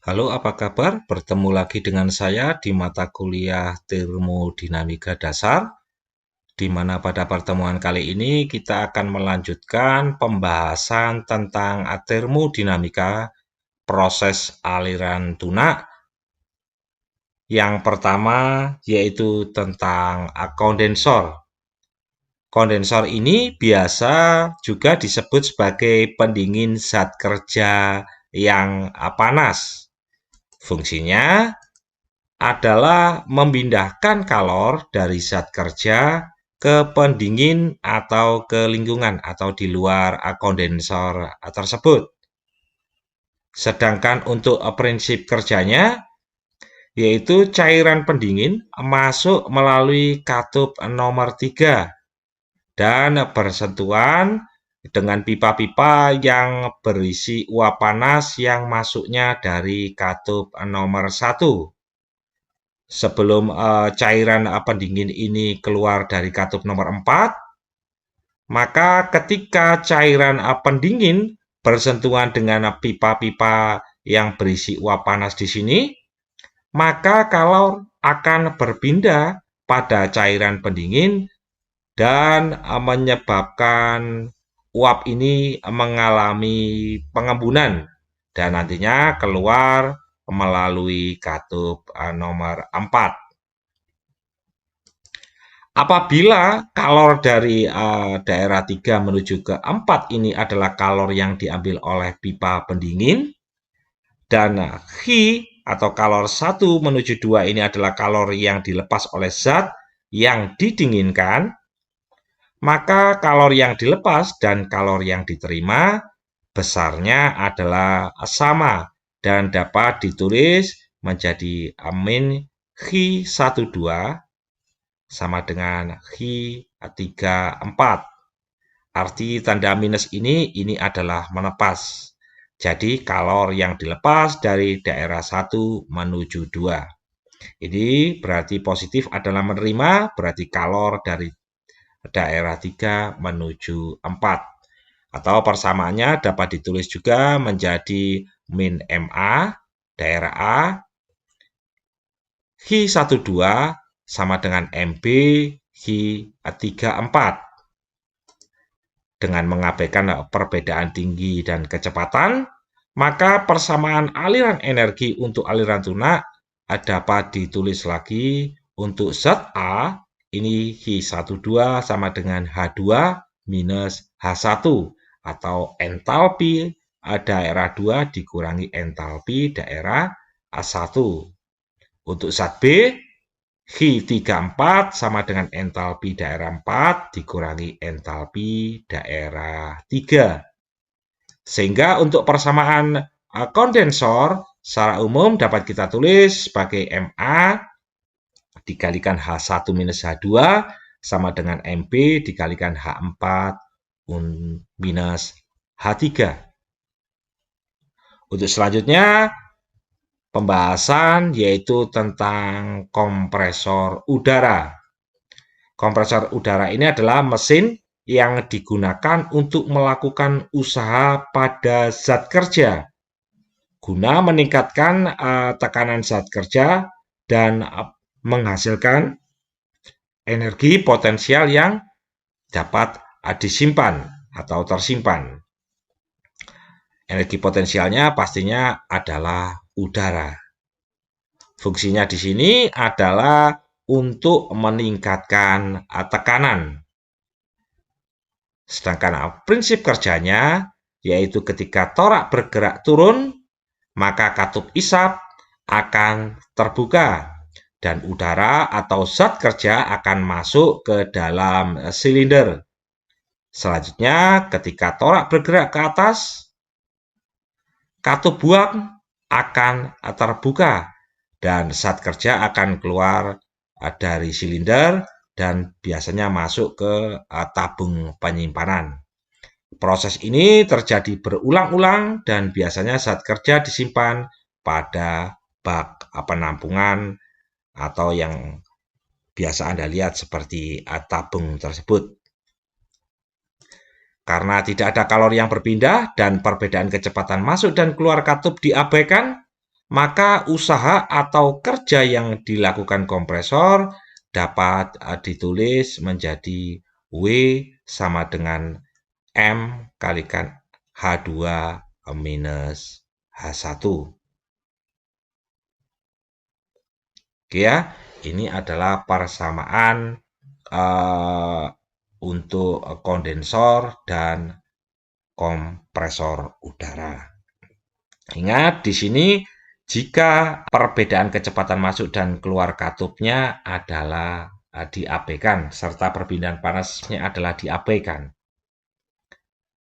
Halo, apa kabar? Bertemu lagi dengan saya di mata kuliah Termodinamika Dasar, di mana pada pertemuan kali ini kita akan melanjutkan pembahasan tentang termodinamika proses aliran tunak. Yang pertama yaitu tentang kondensor. Kondensor ini biasa juga disebut sebagai pendingin zat kerja yang panas. Fungsinya adalah memindahkan kalor dari zat kerja ke pendingin atau ke lingkungan atau di luar kondensor tersebut. Sedangkan untuk prinsip kerjanya, yaitu cairan pendingin masuk melalui katup nomor 3 dan bersentuhan dengan pipa-pipa yang berisi uap panas yang masuknya dari katup nomor 1. Sebelum cairan pendingin ini keluar dari katup nomor 4, maka ketika cairan pendingin bersentuhan dengan pipa-pipa yang berisi uap panas di sini, maka kalor akan berpindah pada cairan pendingin dan menyebabkan uap ini mengalami pengembunan dan nantinya keluar melalui katup nomor 4. Apabila kalor dari daerah 3 menuju ke 4 ini adalah kalor yang diambil oleh pipa pendingin, dan Hi atau kalor 1 menuju 2 ini adalah kalor yang dilepas oleh zat yang didinginkan, maka kalor yang dilepas dan kalor yang diterima besarnya adalah sama dan dapat ditulis menjadi min Hi12 sama dengan Hi34. Arti tanda minus ini adalah menepas. Jadi kalor yang dilepas dari daerah 1 menuju 2. Ini berarti positif adalah menerima, berarti kalor dari daerah 3 menuju 4. Atau persamaannya dapat ditulis juga menjadi min MA, daerah A, Hi12 sama dengan MB Hi34. Dengan mengabaikan perbedaan tinggi dan kecepatan, maka persamaan aliran energi untuk aliran tunak dapat ditulis lagi untuk zat A, ini Hi12 sama dengan H2 minus H1, atau entalpi daerah 2 dikurangi entalpi daerah A1. Untuk zat B, Hi34 sama dengan entalpi daerah 4 dikurangi entalpi daerah 3. Sehingga untuk persamaan kondensor secara umum dapat kita tulis sebagai Ma dikalikan H1 minus H2 sama dengan Mb dikalikan H4 minus H3. Untuk selanjutnya, pembahasan yaitu tentang kompresor udara. Kompresor udara ini adalah mesin yang digunakan untuk melakukan usaha pada zat kerja guna meningkatkan tekanan zat kerja dan menghasilkan energi potensial yang dapat disimpan atau tersimpan. Energi potensialnya pastinya adalah udara. Fungsinya di sini adalah untuk meningkatkan tekanan. Sedangkan prinsip kerjanya yaitu ketika torak bergerak turun, maka katup isap akan terbuka dan udara atau zat kerja akan masuk ke dalam silinder. Selanjutnya, ketika torak bergerak ke atas, katup buang akan terbuka dan zat kerja akan keluar dari silinder dan biasanya masuk ke tabung penyimpanan. Proses ini terjadi berulang-ulang dan biasanya zat kerja disimpan pada bak penampungan atau yang biasa Anda lihat seperti tabung tersebut. Karena tidak ada kalori yang berpindah dan perbedaan kecepatan masuk dan keluar katup diabaikan, maka usaha atau kerja yang dilakukan kompresor dapat ditulis menjadi W sama dengan M kalikan H2 minus H1. Oke ya, ini adalah persamaan untuk kondensor dan kompresor udara. Ingat di sini jika perbedaan kecepatan masuk dan keluar katupnya adalah diabaikan serta perpindahan panasnya adalah diabaikan.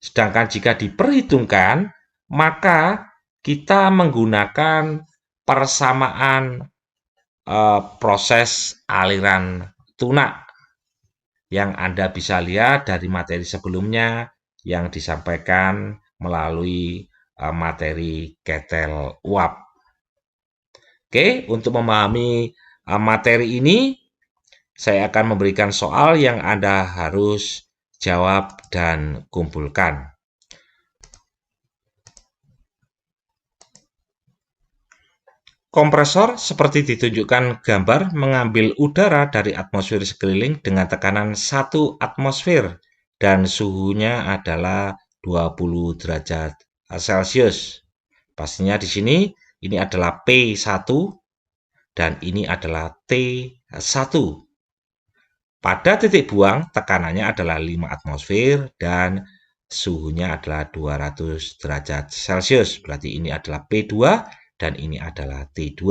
Sedangkan jika diperhitungkan, maka kita menggunakan persamaan proses aliran tunak yang Anda bisa lihat dari materi sebelumnya yang disampaikan melalui materi ketel uap. Oke, untuk memahami materi ini, saya akan memberikan soal yang Anda harus jawab dan kumpulkan. Kompresor seperti ditunjukkan gambar mengambil udara dari atmosfer sekeliling dengan tekanan 1 atmosfer dan suhunya adalah 20 derajat Celcius. Pastinya di sini ini adalah P1 dan ini adalah T1. Pada titik buang tekanannya adalah 5 atmosfer dan suhunya adalah 200 derajat Celcius. Berarti ini adalah P2 dan ini adalah T2.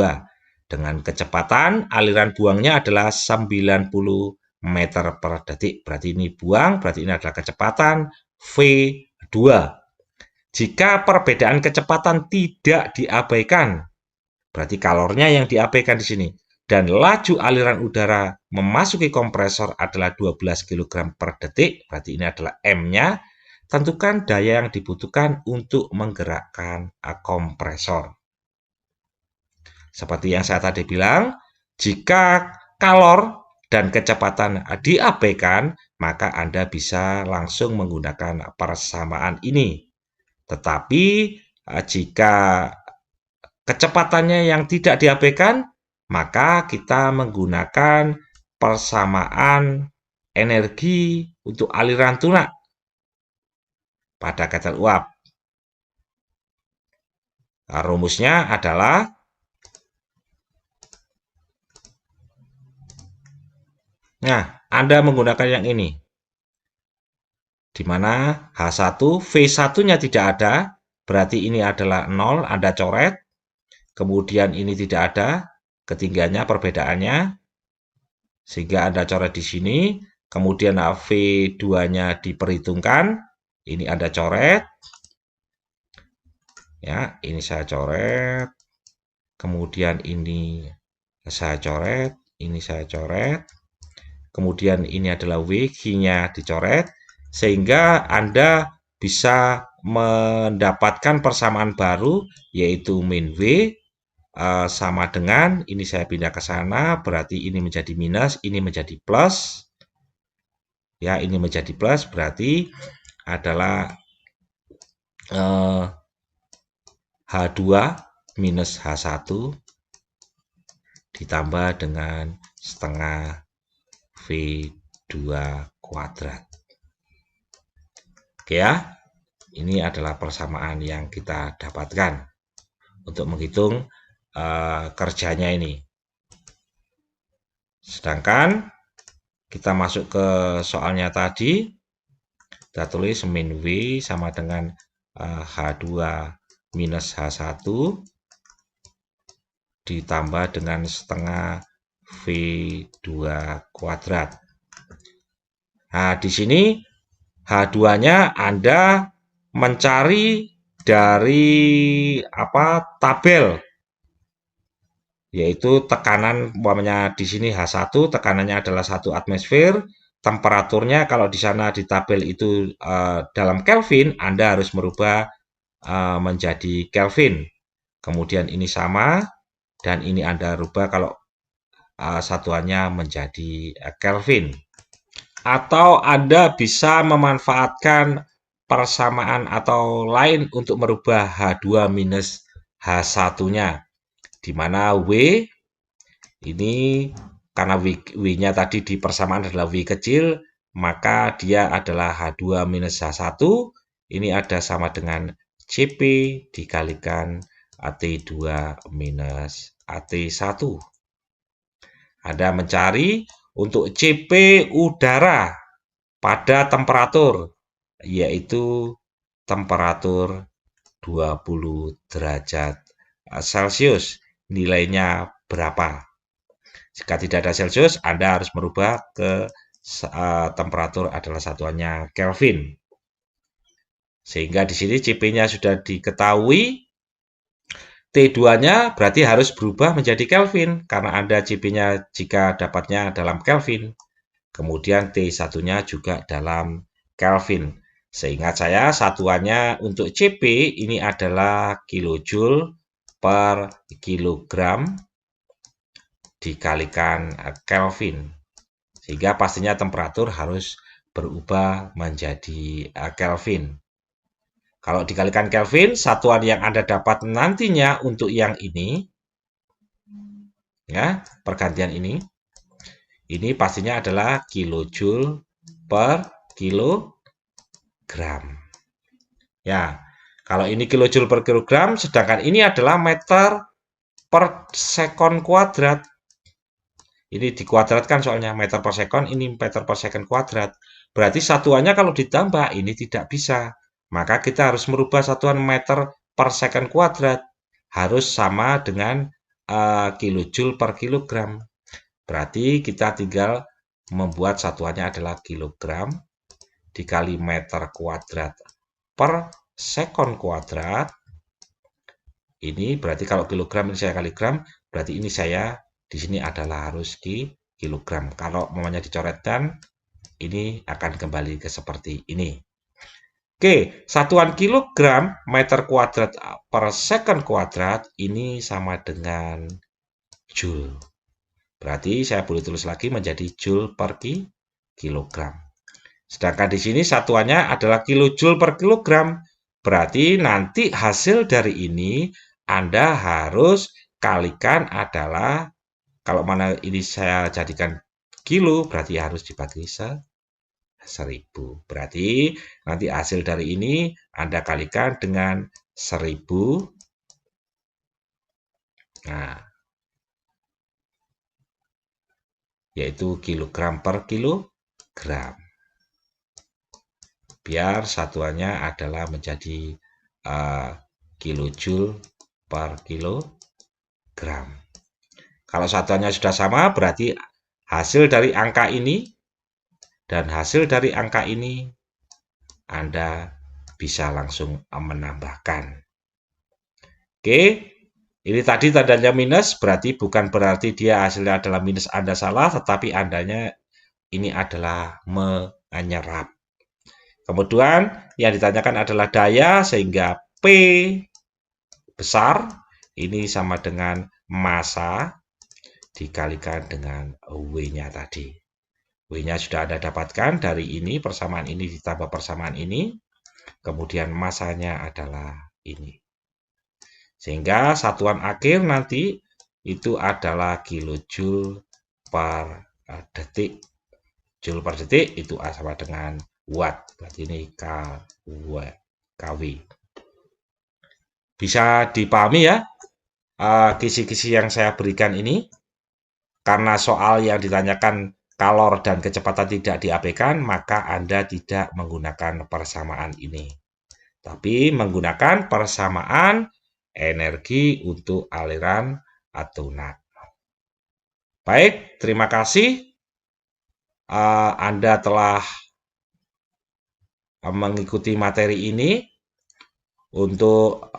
Dengan kecepatan aliran buangnya adalah 90 meter per detik. Berarti ini buang, berarti ini adalah kecepatan V2. Jika perbedaan kecepatan tidak diabaikan, berarti kalornya yang diabaikan di sini, dan laju aliran udara memasuki kompresor adalah 12 kg per detik, berarti ini adalah M-nya, tentukan daya yang dibutuhkan untuk menggerakkan kompresor. Seperti yang saya tadi bilang, jika kalor dan kecepatan diabaikan, maka Anda bisa langsung menggunakan persamaan ini. Tetapi jika kecepatannya yang tidak diabaikan, maka kita menggunakan persamaan energi untuk aliran tunak pada ketel uap. Nah, rumusnya adalah Anda menggunakan yang ini, di mana H1, V1-nya tidak ada, berarti ini adalah 0, Anda coret. Kemudian ini tidak ada, ketinggiannya perbedaannya, sehingga Anda coret di sini. Kemudian V2-nya diperhitungkan, ini Anda coret. Ya, ini saya coret. Kemudian ini saya coret, ini saya coret. Kemudian ini adalah W, Q-nya dicoret, sehingga Anda bisa mendapatkan persamaan baru, yaitu min W sama dengan, ini saya pindah ke sana, berarti ini menjadi minus, ini menjadi plus. Ya, ini menjadi plus, berarti adalah H2 minus H1 ditambah dengan setengah V2 kuadrat. Oke ya, ini adalah persamaan yang kita dapatkan untuk menghitung kerjanya ini. Sedangkan kita masuk ke soalnya tadi, kita tulis min W sama dengan H2 minus H1 ditambah dengan setengah V2 kuadrat. Nah, di sini H2-nya Anda mencari dari tabel, yaitu tekanan, umpamanya di sini H1 tekanannya adalah 1 atmosfer, temperaturnya kalau di sana di tabel itu dalam Kelvin, Anda harus merubah menjadi Kelvin. Kemudian ini sama, dan ini Anda rubah kalau satuannya menjadi Kelvin. Atau Anda bisa memanfaatkan persamaan atau lain untuk merubah H2 minus H1-nya. di mana W ini karena W-nya tadi di persamaan adalah W kecil, maka dia adalah H2 minus H1. Ini ada sama dengan CP dikalikan AT2 minus AT1. Anda mencari untuk CP udara pada temperatur, yaitu temperatur 20 derajat Celcius. Nilainya berapa? Jika tidak ada Celcius, Anda harus merubah ke temperatur adalah satuannya Kelvin. Sehingga di sini CP-nya sudah diketahui, T2-nya berarti harus berubah menjadi Kelvin, karena Anda CP-nya jika dapatnya dalam Kelvin. Kemudian T1-nya juga dalam Kelvin. Seingat saya, satuannya untuk CP ini adalah kilojoule per kilogram dikalikan Kelvin. Sehingga pastinya temperatur harus berubah menjadi Kelvin. Kalau dikalikan Kelvin, satuan yang Anda dapat nantinya untuk yang ini, ya, pergantian ini pastinya adalah kilojoule per kilogram. Ya, kalau ini kilojoule per kilogram, sedangkan ini adalah meter per sekon kuadrat. Ini dikuadratkan soalnya meter per sekon, ini meter per sekon kuadrat. Berarti satuannya kalau ditambah, ini tidak bisa. Maka kita harus merubah satuan meter per sekon kuadrat. Harus sama dengan kilojoule per kilogram. Berarti kita tinggal membuat satuannya adalah kilogram dikali meter kuadrat per sekon kuadrat. Ini berarti kalau kilogram ini saya kali gram, berarti ini saya di sini adalah harus di kilogram. Kalau namanya dicoretkan, ini akan kembali ke seperti ini. Oke, satuan kilogram meter kuadrat per sekon kuadrat ini sama dengan joule. Berarti saya boleh tulis lagi menjadi joule per kilogram. Sedangkan di sini satuannya adalah kilojoule per kilogram. Berarti nanti hasil dari ini Anda harus kalikan adalah, kalau mana ini saya jadikan kilo, berarti harus dibagi 1000. Berarti nanti hasil dari ini Anda kalikan dengan 1000. Nah, yaitu kilogram per kilogram. Biar satuannya adalah menjadi kilojoule per kilogram. Kalau satuannya sudah sama, berarti hasil dari angka ini dan hasil dari angka ini Anda bisa langsung menambahkan. Oke, ini tadi tandanya minus, berarti bukan berarti dia hasilnya adalah minus Anda salah, tetapi Andanya ini adalah menyerap. Kemudian yang ditanyakan adalah daya, sehingga P besar ini sama dengan massa dikalikan dengan W-nya tadi. W-nya sudah Anda dapatkan dari ini, persamaan ini ditambah persamaan ini, kemudian massanya adalah ini. Sehingga satuan akhir nanti itu adalah kilojoule per detik. Joule per detik itu sama dengan watt. Berarti ini kW. Bisa dipahami ya kisi-kisi yang saya berikan ini. Karena soal yang ditanyakan kalor dan kecepatan tidak diabaikan, maka Anda tidak menggunakan persamaan ini. Tapi menggunakan persamaan energi untuk aliran atonat. Baik, terima kasih. Anda telah mengikuti materi ini untuk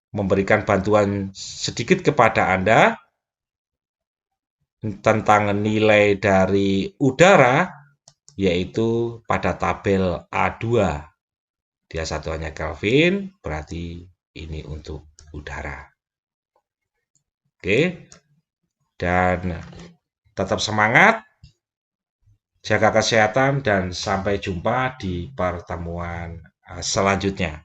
memberikan bantuan sedikit kepada Anda tentang nilai dari udara, yaitu pada tabel A2. Dia satuannya Kelvin, berarti ini untuk udara. Oke, dan tetap semangat, jaga kesehatan, dan sampai jumpa di pertemuan selanjutnya.